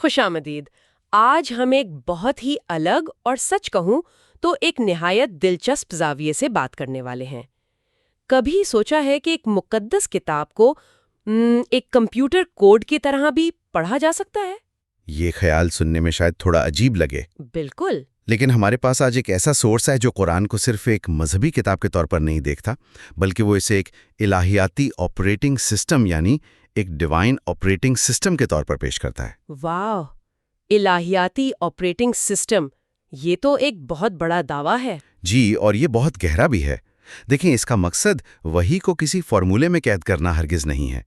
خوش آمدید۔ آج ہم ایک بہت ہی الگ اور سچ کہوں تو ایک نہایت دلچسپ زاویے سے بات کرنے والے ہیں۔ کبھی سوچا ہے کہ ایک مقدس کتاب کو ایک کمپیوٹر کوڈ کی طرح بھی پڑھا جا سکتا ہے؟ یہ خیال سننے میں شاید تھوڑا عجیب لگے، بالکل۔ لیکن ہمارے پاس آج ایک ایسا سورس ہے جو قرآن کو صرف ایک مذہبی کتاب کے طور پر نہیں دیکھتا، بلکہ وہ اسے ایک الہیاتی آپریٹنگ سسٹم یعنی ایک ڈیوائن آپریٹنگ سسٹم کے طور پر پیش کرتا ہے۔ واہ، الہیاتی آپریٹنگ سسٹم، یہ تو ایک بہت بڑا دعویٰ ہے۔ جی، اور یہ بہت گہرا بھی ہے۔ دیکھیں، اس کا مقصد وحی کو کسی فارمولے میں قید کرنا ہرگز نہیں ہے،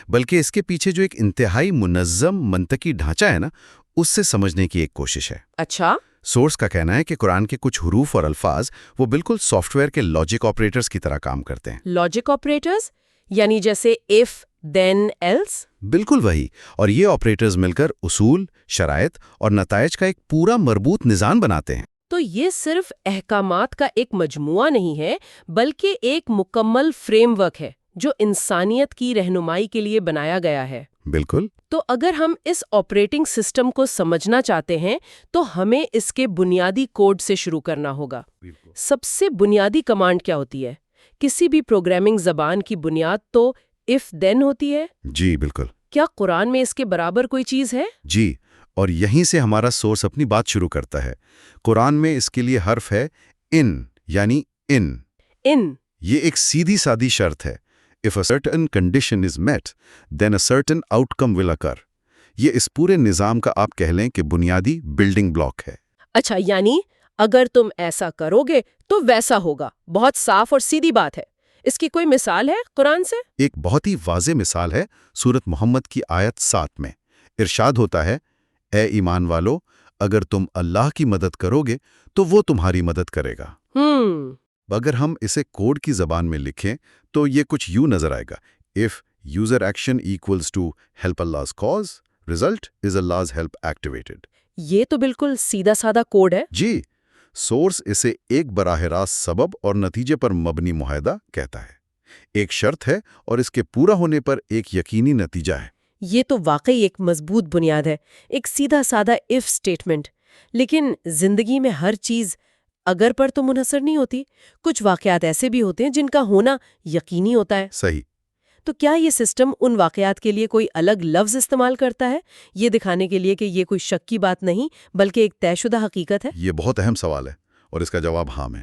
بلکہ اس کے پیچھے جو ایک انتہائی منظم منطقی ڈھانچہ ہے نا، اس سے سمجھنے کی ایک کوشش ہے۔ اچھا۔ سورس کا کہنا ہے کہ قرآن کے کچھ حروف اور الفاظ وہ بالکل سافٹ ویئر کے لاجک آپریٹرز کی طرح کام کرتے ہیں۔ لاجک آپریٹرز یعنی جیسے if then else؟ بالکل وہی، اور یہ آپریٹرز مل کر اصول، شرائط اور نتائج کا ایک پورا مربوط نظام بناتے ہیں۔ تو یہ صرف احکامات کا ایک مجموعہ نہیں ہے، بلکہ ایک مکمل فریم ورک ہے جو انسانیت کی رہنمائی کے لیے بنایا گیا ہے۔ بالکل۔ تو اگر ہم اس آپریٹنگ سسٹم کو سمجھنا چاہتے ہیں تو ہمیں اس کے بنیادی کوڈ سے شروع کرنا ہوگا۔ سب سے بنیادی کمانڈ کیا ہوتی ہے؟ کسی بھی پروگرامنگ زبان کی بنیاد تو if then ہوتی ہے۔ جی بالکل۔ کیا قرآن میں اس کے برابر کوئی چیز ہے؟ جی، اور یہیں سے ہمارا سورس اپنی بات شروع کرتا ہے۔ قرآن میں اس کے لیے حرف ہے ان، یعنی ان۔ یہ ایک سیدھی سادی شرط ہے۔ If a certain condition is met, then a certain outcome will occur۔ یہ اس پورے نظام کا آپ کہہ لیں کہ بنیادی بلڈنگ بلاک ہے۔ اچھا، یعنی اگر تم ایسا کرو گے تو ویسا ہوگا۔ بہت صاف اور سیدھی بات ہے۔ اس کی کوئی مثال ہے قرآن سے؟ ایک بہت ہی واضح مثال ہے سورت محمد کی آیت 7 میں۔ ارشاد ہوتا ہے، اے ایمان والو، اگر تم اللہ کی مدد کرو گے تو وہ تمہاری مدد کرے گا۔ اگر ہم اسے کوڈ کی زبان میں لکھیں تو یہ کچھ یوں نظر آئے گا: If user action equals to help Allah's cause, result is Allah's help activated۔ یہ تو بالکل سیدھا سادہ کوڈ ہے۔ جی، سورس اسے ایک براہ راست سبب اور نتیجے پر مبنی معاہدہ کہتا ہے۔ ایک شرط ہے اور اس کے پورا ہونے پر ایک یقینی نتیجہ ہے۔ یہ تو واقعی ایک مضبوط بنیاد ہے، ایک سیدھا سادہ if سٹیٹمنٹ۔ لیکن زندگی میں ہر چیز اگر پر تو منحصر نہیں ہوتی۔ کچھ واقعات ایسے بھی ہوتے ہیں جن کا ہونا یقینی ہوتا ہے۔ صحیح۔ تو کیا یہ سسٹم ان واقعات کے لیے کوئی الگ لفظ استعمال کرتا ہے، یہ دکھانے کے لیے کہ یہ کوئی شک کی بات نہیں بلکہ ایک طے شدہ حقیقت ہے؟ یہ بہت اہم سوال ہے اور اس کا جواب ہاں ہے۔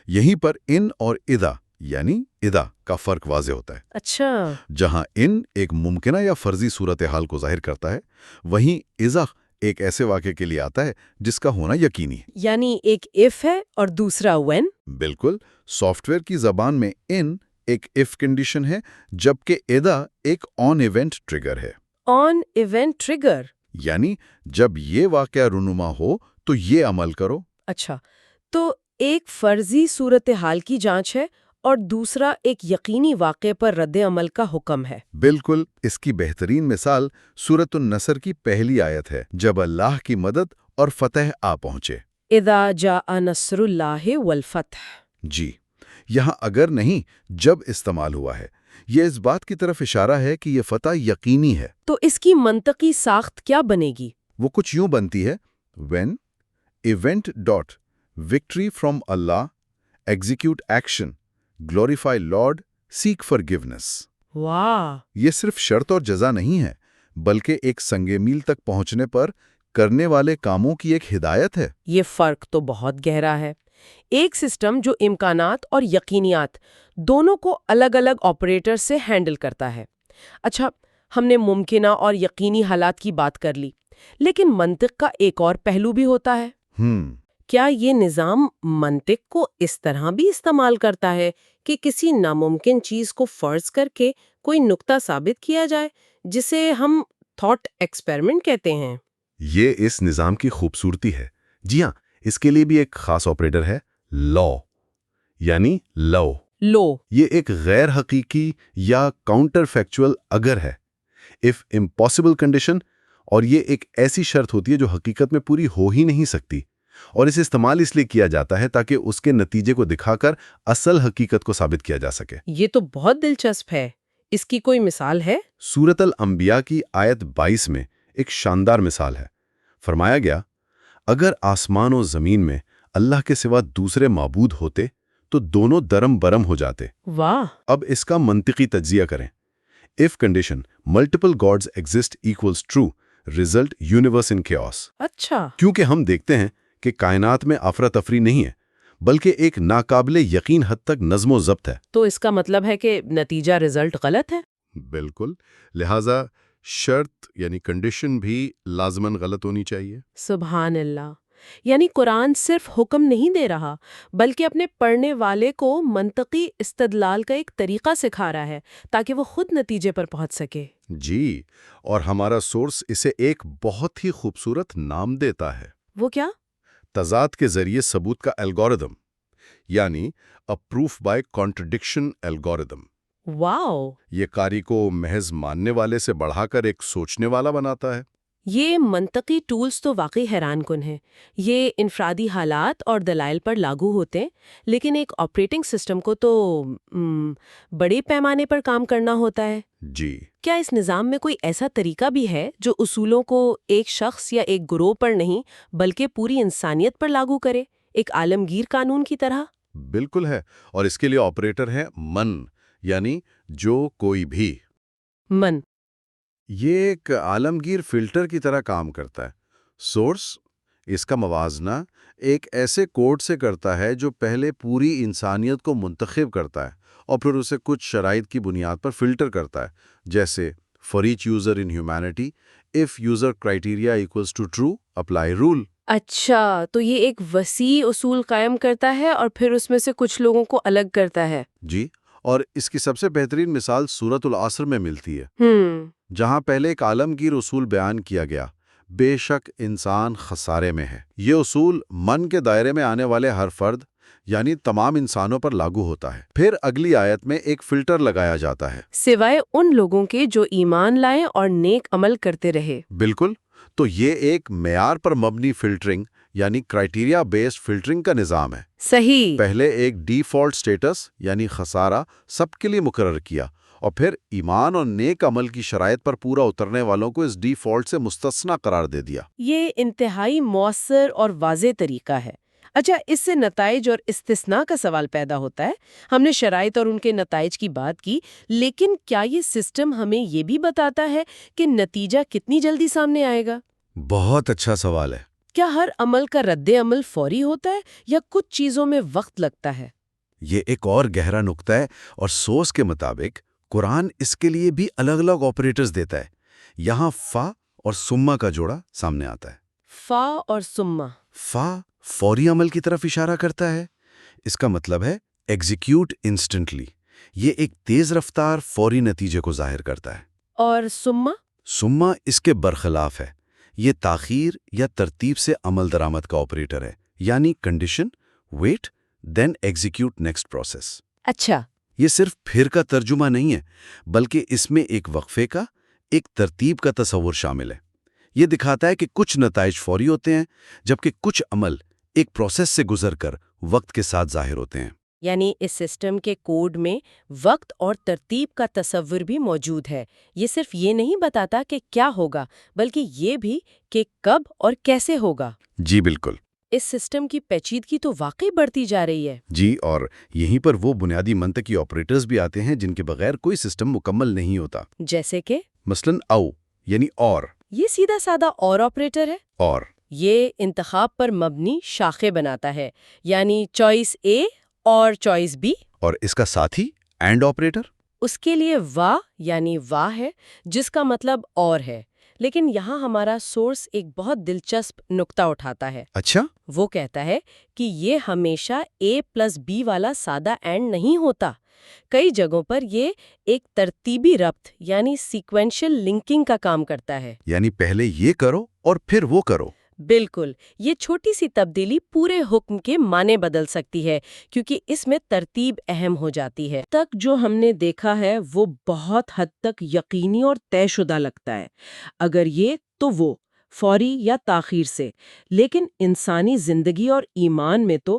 یہیں پر ان اور اذا یعنی اذا کا فرق واضح ہوتا ہے۔ اچھا۔ جہاں ان ایک ممکنہ یا فرضی صورتحال کو ظاہر کرتا ہے، وہیں اذا ایک ایسے واقعے کے لیے آتا ہے جس کا ہونا یقینی ہے۔ یعنی ایک if ہے اور دوسرا when؟ بالکل۔ سافٹ ویئر کی زبان میں ان ایک if کنڈیشن ہے، جبکہ اذا ایک آن ایونٹ ٹریگر ہے۔ آن ایونٹ ٹریگر یعنی جب یہ واقعہ رونما ہو تو یہ عمل کرو۔ اچھا، تو ایک فرضی صورتحال کی جانچ ہے اور دوسرا ایک یقینی واقعے پر رد عمل کا حکم ہے۔ بالکل۔ اس کی بہترین مثال سورۃ النصر کی پہلی آیت ہے، جب اللہ کی مدد اور فتح آ پہنچے۔ اذا جاء نصر اللہ والفتح۔ جی، یہاں اگر نہیں جب استعمال ہوا ہے، یہ اس بات کی طرف اشارہ ہے کہ یہ فتح یقینی ہے۔ تو اس کی منطقی ساخت کیا بنے گی؟ وہ کچھ یوں بنتی ہے: when event dot victory from Allah execute action glorify Lord seek forgiveness۔ واہ! یہ صرف شرط اور جزا نہیں ہے، بلکہ ایک سنگ میل تک پہنچنے پر کرنے والے کاموں کی ایک ہدایت ہے۔ یہ فرق تو بہت گہرا ہے۔ ایک سسٹم جو امکانات اور یقینیات دونوں کو الگ الگ آپریٹر سے ہینڈل کرتا ہے۔ اچھا، ہم نے ممکنہ اور یقینی حالات کی بات کر لی، لیکن منطق کا ایک اور پہلو بھی ہوتا ہے۔ کیا یہ نظام منطق کو اس طرح بھی استعمال کرتا ہے کہ کسی ناممکن چیز کو فرض کر کے کوئی نقطہ ثابت کیا جائے، جسے ہم تھاٹ ایکسپیریمنٹ کہتے ہیں؟ یہ اس نظام کی خوبصورتی ہے۔ جی ہاں، اس کے لیے بھی ایک خاص آپریٹر ہے، لا، یعنی لو۔ یہ ایک غیر حقیقی یا کاؤنٹر فیکچول اگر ہے، اف امپاسبل کنڈیشن، اور یہ ایک ایسی شرط ہوتی ہے جو حقیقت میں پوری ہو ہی نہیں سکتی، اور اسے استعمال اس لیے کیا جاتا ہے تاکہ اس کے نتیجے کو دکھا کر اصل حقیقت کو ثابت کیا جا سکے۔ یہ تو بہت دلچسپ ہے۔ اس کی کوئی مثال ہے؟ سورۃ الانبیاء کی آیت 22 میں ایک شاندار مثال ہے۔ فرمایا گیا اگر آسمان و زمین میں اللہ کے سوا دوسرے معبود ہوتے تو دونوں درم برم ہو جاتے۔ واہ! اب اس کا منطقی تجزیہ کریں۔ if condition multiple gods exist equals true result universe in chaos۔ اچھا، کیونکہ ہم دیکھتے ہیں کہ کائنات میں افراتفری نہیں ہے بلکہ ایک ناقابل یقین حد تک نظم و ضبط ہے۔ تو اس کا مطلب ہے کہ نتیجہ رزلٹ غلط ہے؟ بالکل، لہٰذا شرط یعنی کنڈیشن بھی لازماً غلط ہونی چاہیے۔ سبحان اللہ! یعنی قرآن صرف حکم نہیں دے رہا بلکہ اپنے پڑھنے والے کو منطقی استدلال کا ایک طریقہ سکھا رہا ہے تاکہ وہ خود نتیجے پر پہنچ سکے۔ جی، اور ہمارا سورس اسے ایک بہت ہی خوبصورت نام دیتا ہے۔ وہ کیا؟ تضاد کے ذریعے ثبوت کا الگورتھم، یعنی پروف بائی کانٹرڈکشن الگورتھم۔ واو! یہ قاری کو محض ماننے والے سے بڑھا کر ایک سوچنے والا بناتا ہے۔ یہ منطقی ٹولز تو واقعی حیران کن ہیں۔ یہ انفرادی حالات اور دلائل پر لاگو ہوتے ہیں، لیکن ایک آپریٹنگ سسٹم کو تو بڑے پیمانے پر کام کرنا ہوتا ہے۔ جی، کیا اس نظام میں کوئی ایسا طریقہ بھی ہے جو اصولوں کو ایک شخص یا ایک گروہ پر نہیں بلکہ پوری انسانیت پر لاگو کرے، ایک عالمگیر قانون کی طرح؟ بالکل ہے، اور اس کے لیے آپریٹر ہے من، یعنی جو کوئی بھی۔ من یہ ایک عالمگیر فلٹر کی طرح کام کرتا ہے۔ سورس اس کا موازنہ ایک ایسے کوڈ سے کرتا ہے جو پہلے پوری انسانیت کو منتخب کرتا ہے اور پھر اسے کچھ شرائط کی بنیاد پر فلٹر کرتا ہے، جیسے for each user in humanity of user criteria equals to true apply rule. اچھا، تو یہ ایک وسیع اصول قائم کرتا ہے اور پھر اس میں سے کچھ لوگوں کو الگ کرتا ہے۔ جی، اور اس کی سب سے بہترین مثال سورۃ العصر میں ملتی ہے، جہاں پہلے ایک عالمگیر اصول بیان کیا گیا، بے شک انسان خسارے میں ہے۔ یہ اصول من کے دائرے میں آنے والے ہر فرد یعنی تمام انسانوں پر لاگو ہوتا ہے۔ پھر اگلی آیت میں ایک فلٹر لگایا جاتا ہے، سوائے ان لوگوں کے جو ایمان لائے اور نیک عمل کرتے رہے۔ بالکل، تو یہ ایک معیار پر مبنی فلٹرنگ یعنی کرائٹیریا بیسڈ فلٹرنگ کا نظام ہے۔ صحیح۔ پہلے ایک ڈیفالٹ سٹیٹس یعنی خسارہ سب کے لیے مقرر کیا اور پھر ایمان اور نیک عمل کی شرائط پر پورا اترنے والوں کو اس ڈیفالٹ سے مستثنیٰ قرار دے دیا۔ یہ انتہائی مؤثر اور واضح طریقہ ہے۔ اچھا، اس سے نتائج اور استثناء کا سوال پیدا ہوتا ہے۔ ہم نے شرائط اور ان کے نتائج کی بات کی، لیکن کیا یہ سسٹم ہمیں یہ بھی بتاتا ہے کہ نتیجہ کتنی جلدی سامنے آئے گا؟ بہت اچھا سوال ہے۔ کیا ہر عمل کا رد عمل فوری ہوتا ہے یا کچھ چیزوں میں وقت لگتا ہے؟ یہ ایک اور گہرا نقطہ ہے، اور سورس کے مطابق قرآن اس کے لیے بھی الگ الگ آپریٹرز دیتا ہے۔ یہاں فا اور سما کا جوڑا سامنے آتا ہے۔ فا اور سما۔ فا فوری عمل کی طرف اشارہ کرتا ہے، اس کا مطلب ہے ایگزیکیوٹ انسٹنٹلی۔ یہ ایک تیز رفتار فوری نتیجے کو ظاہر کرتا ہے۔ اور سما؟ سما اس کے برخلاف ہے، یہ تاخیر یا ترتیب سے عمل درآمد کا آپریٹر ہے، یعنی کنڈیشن ویٹ دین ایگزیکیوٹ نیکسٹ پروسیس۔ اچھا، یہ صرف پھر کا ترجمہ نہیں ہے بلکہ اس میں ایک وقفے کا، ایک ترتیب کا تصور شامل ہے۔ یہ دکھاتا ہے کہ کچھ نتائج فوری ہوتے ہیں جبکہ کچھ عمل ایک پروسیس سے گزر کر وقت کے ساتھ ظاہر ہوتے ہیں۔ یعنی اس سسٹم کے کوڈ میں وقت اور ترتیب کا تصور بھی موجود ہے۔ یہ صرف یہ نہیں بتاتا کہ کیا ہوگا بلکہ یہ بھی کہ کب اور کیسے ہوگا۔ جی بالکل۔ اس سسٹم کی پیچیدگی تو واقعی بڑھتی جا رہی ہے۔ جی، اور یہیں پر وہ بنیادی منطقی آپریٹرز بھی آتے ہیں جن کے بغیر کوئی سسٹم مکمل نہیں ہوتا۔ جیسے کہ مثلاً او یعنی اور۔ یہ سیدھا سادہ اور آپریٹر ہے۔ اور یہ انتخاب پر مبنی شاخیں بناتا ہے، یعنی چوائس اے اور چوائس بی۔ اور اس کا ساتھی اینڈ آپریٹر۔ اس کے لیے وا یعنی واہ ہے، جس کا مطلب اور ہے۔ لیکن یہاں ہمارا سورس ایک بہت دلچسپ نقطہ اٹھاتا ہے۔ اچھا؟ وہ کہتا ہے کہ یہ ہمیشہ اے پلس بی والا سادہ اینڈ نہیں ہوتا۔ کئی جگہوں پر یہ ایک ترتیبی ربط یعنی سیکوینشل لنکنگ کا کام کرتا ہے۔ یعنی پہلے یہ کرو اور پھر وہ کرو۔ بالکل، یہ چھوٹی سی تبدیلی پورے حکم کے معنی بدل سکتی ہے کیونکہ اس میں ترتیب اہم ہو جاتی ہے۔ تک جو ہم نے دیکھا ہے وہ بہت حد تک یقینی اور طے شدہ لگتا ہے، اگر یہ تو وہ فوری یا تاخیر سے، لیکن انسانی زندگی اور ایمان میں تو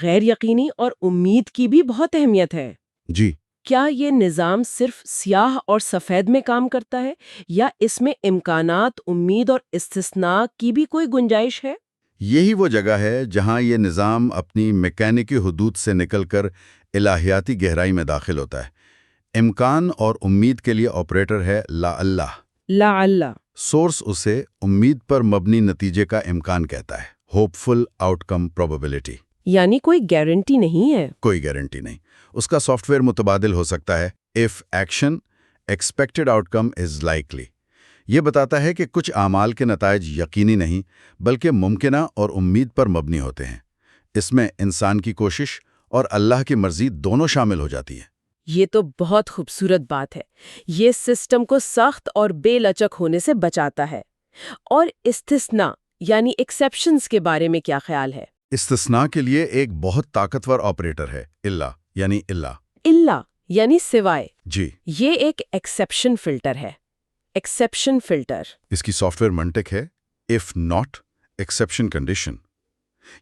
غیر یقینی اور امید کی بھی بہت اہمیت ہے۔ جی، کیا یہ نظام صرف سیاہ اور سفید میں کام کرتا ہے یا اس میں امکانات، امید اور استثناء کی بھی کوئی گنجائش ہے؟ یہی وہ جگہ ہے جہاں یہ نظام اپنی میکینکی حدود سے نکل کر الہیاتی گہرائی میں داخل ہوتا ہے۔ امکان اور امید کے لیے آپریٹر ہے لا اللہ۔ سورس اسے امید پر مبنی نتیجے کا امکان کہتا ہے، ہوپ فل آؤٹ کم پروبیبلٹی۔ یعنی کوئی گارنٹی نہیں ہے؟ کوئی گارنٹی نہیں۔ اس کا سافٹ ویئر متبادل ہو سکتا ہے، if action expected outcome is likely۔ یہ بتاتا ہے کہ کچھ اعمال کے نتائج یقینی نہیں بلکہ ممکنہ اور امید پر مبنی ہوتے ہیں۔ اس میں انسان کی کوشش اور اللہ کی مرضی دونوں شامل ہو جاتی ہیں۔ یہ تو بہت خوبصورت بات ہے۔ یہ سسٹم کو سخت اور بے لچک ہونے سے بچاتا ہے۔ اور استثناء یعنی ایکسیپشنز کے بارے میں کیا خیال ہے؟ استثناء کے لیے ایک بہت طاقتور آپریٹر ہے اللہ یعنی سوائے۔ جی، یہ ایک ایکسیپشن فلٹر ہے۔ ایکسیپشن فلٹر اس کی سافٹ ویئر منطق ہے if not exception condition۔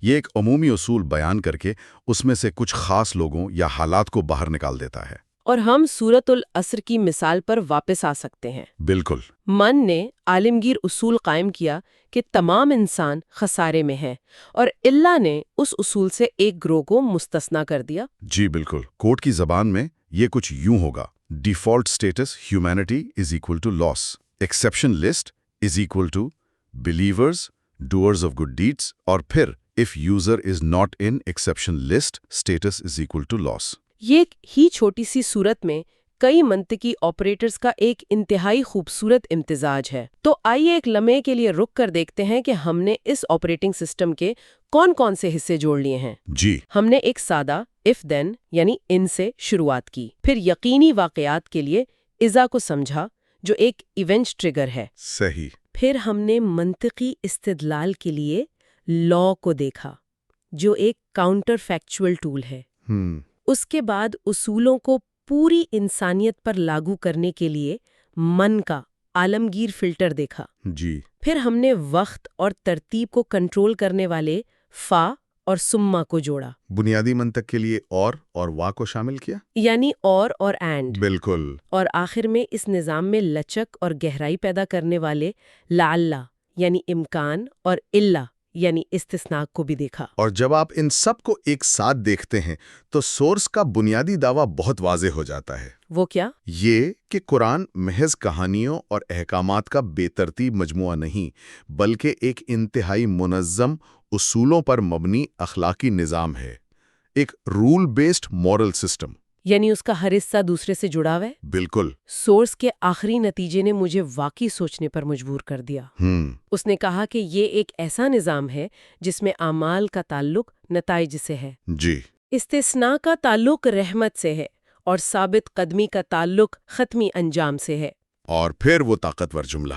یہ ایک عمومی اصول بیان کر کے اس میں سے کچھ خاص لوگوں یا حالات کو باہر نکال دیتا ہے۔ اور ہم سورۃ العصر کی مثال پر واپس آ سکتے ہیں۔ بالکل۔ من نے عالمگیر اصول قائم کیا کہ تمام انسان خسارے میں ہیں، اور اللہ نے اس اصول سے ایک گروہ کو مستثنا کر دیا۔ جی بالکل۔ کوڈ کی زبان میں یہ کچھ یوں ہوگا: default status humanity is equal to loss, exception list is equal to believers doers of good deeds, اور پھر if user is not in exception list status is equal to loss۔ یہ ہی چھوٹی سی صورت میں کئی منطقی آپریٹرز کا ایک انتہائی خوبصورت امتزاج ہے۔ تو آئیے ایک لمحے کے لیے رک کر دیکھتے ہیں کہ ہم نے اس آپریٹنگ سسٹم کے کون کون سے حصے جوڑ لیے ہیں۔ جی، ہم نے ایک سادہ if then یعنی ان سے شروعات کی، پھر یقینی واقعات کے لیے اذا کو سمجھا جو ایک ایونٹ ٹریگر ہے۔ صحیح۔ پھر ہم نے منطقی استدلال کے لیے لا کو دیکھا جو ایک کاؤنٹر فیکچول ٹول ہے۔ اس کے بعد اصولوں کو پوری انسانیت پر لاگو کرنے کے لیے من کا عالمگیر فلٹر دیکھا۔ جی، پھر ہم نے وقت اور ترتیب کو کنٹرول کرنے والے فا اور سما کو جوڑا، بنیادی منطق کے لیے اور وا کو شامل کیا، یعنی اور اینڈ۔ بالکل۔ اور آخر میں اس نظام میں لچک اور گہرائی پیدا کرنے والے لعل یعنی امکان اور اللہ یعنی استثناء کو بھی دیکھا۔ اور جب آپ ان سب کو ایک ساتھ دیکھتے ہیں تو سورس کا بنیادی دعویٰ بہت واضح ہو جاتا ہے۔ وہ کیا؟ یہ کہ قرآن محض کہانیوں اور احکامات کا بے ترتیب مجموعہ نہیں، بلکہ ایک انتہائی منظم اصولوں پر مبنی اخلاقی نظام ہے، ایک رول بیسڈ مورل سسٹم۔ یعنی اس کا ہر حصہ دوسرے سے جڑا ہوا ہے۔ بالکل۔ سورس کے آخری نتیجے نے مجھے واقعی سوچنے پر مجبور کر دیا۔ اس نے کہا کہ یہ ایک ایسا نظام ہے جس میں اعمال کا تعلق نتائج سے ہے، جی، استثناء کا تعلق رحمت سے ہے، اور ثابت قدمی کا تعلق ختمی انجام سے ہے۔ اور پھر وہ طاقتور جملہ،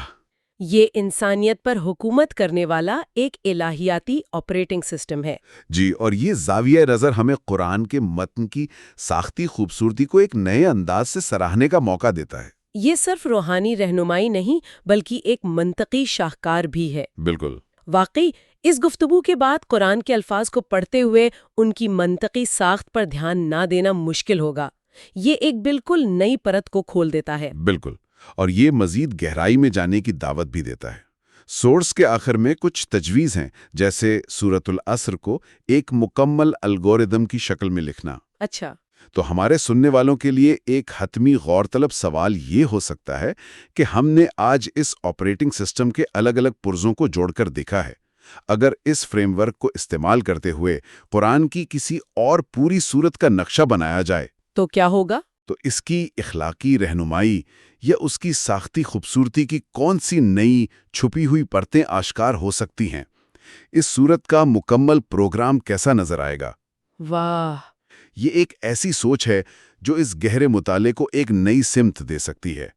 یہ انسانیت پر حکومت کرنے والا ایک الہیاتی آپریٹنگ سسٹم ہے۔ جی، اور یہ زاویہ نظر ہمیں قرآن کے متن کی ساختی خوبصورتی کو ایک نئے انداز سے سراہنے کا موقع دیتا ہے۔ یہ صرف روحانی رہنمائی نہیں بلکہ ایک منطقی شاہکار بھی ہے۔ بالکل۔ واقعی اس گفتگو کے بعد قرآن کے الفاظ کو پڑھتے ہوئے ان کی منطقی ساخت پر دھیان نہ دینا مشکل ہوگا۔ یہ ایک بالکل نئی پرت کو کھول دیتا ہے۔ بالکل، اور یہ مزید گہرائی میں جانے کی دعوت بھی دیتا ہے۔ سورس کے آخر میں کچھ تجویز ہیں، جیسے سورۃ العصر کو ایک مکمل الگوریدم کی شکل میں لکھنا۔ اچھا، تو ہمارے سننے والوں کے لیے ایک حتمی غور طلب سوال یہ ہو سکتا ہے کہ ہم نے آج اس آپریٹنگ سسٹم کے الگ الگ پرزوں کو جوڑ کر دیکھا ہے۔ اگر اس فریم ورک کو استعمال کرتے ہوئے قرآن کی کسی اور پوری صورت کا نقشہ بنایا جائے تو کیا ہوگا؟ تو اس کی اخلاقی رہنمائی یا اس کی ساختی خوبصورتی کی کون سی نئی چھپی ہوئی پرتیں آشکار ہو سکتی ہیں؟ اس صورت کا مکمل پروگرام کیسا نظر آئے گا؟ واہ، یہ ایک ایسی سوچ ہے جو اس گہرے مطالعے کو ایک نئی سمت دے سکتی ہے۔